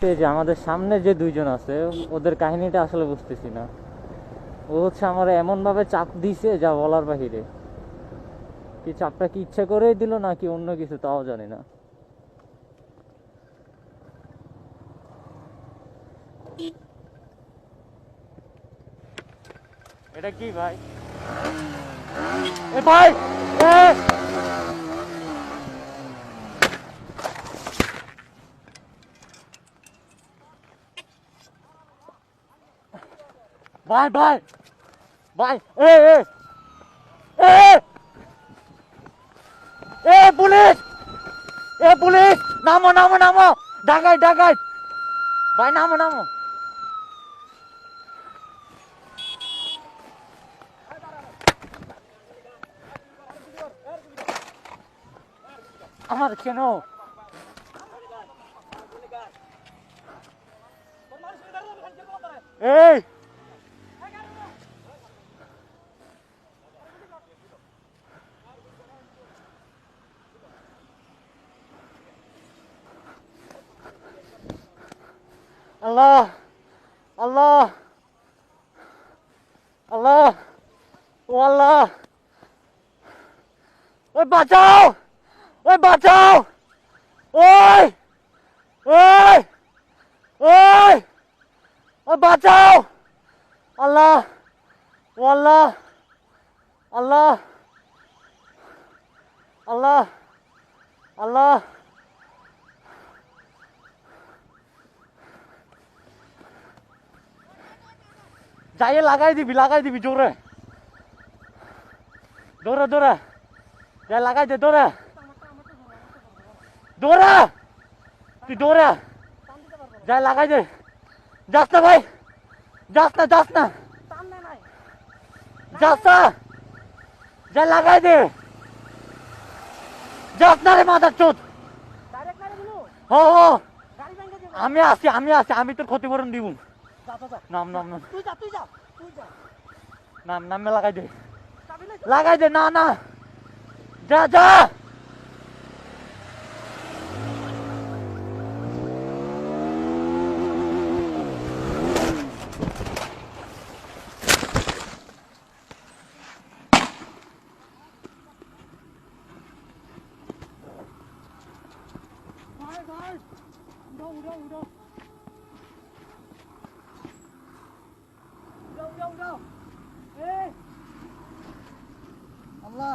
এই যে আমাদের সামনে যে দুইজন আছে ওদের কাহিনীটা আসলে বুঝতেছি না। ও হচ্ছে আমার এমন ভাবে চাপ দিছে যা বলার বাহিরে। কি চাপটা কি ইচ্ছা করেই দিল নাকি অন্য কিছু তাও জানি না। এটা কি ভাই? এ ভাই এ ভাই ভাই ভাই এ এ এ এ পুলিশ! এ পুলিশ! নামো নামো নামো! ডাকাই ডাকাই! ভাই নামো নামো! আমার কেন? এই আল্লাহ আল্লাহ আল্লাহ ও আল্লাহ! ওই বাঁচাও! ওই বাঁচাও! ওই ওই ওই ওই বাঁচাও! আল্লাহ ও আল্লাহ আল্লাহ আল্লাহ আল্লাহ! যাইয়ে লাগাই দিবি জোরে দৌড়া দৌড়া যাই লাগাই দে দৌড়া দৌড়া তুই দৌড়া যাই লাগাই দে যাস না ভাই যাস না যাস না যাস না যাই লাগাই দে যাস না রে মাথার চোদ হ হ আমি আছি আমি তোর ক্ষতিপূরণ দিব নাম নাম নাম নাম নামে লাগাই দে না না যা যা উড়াও। আল্লাহ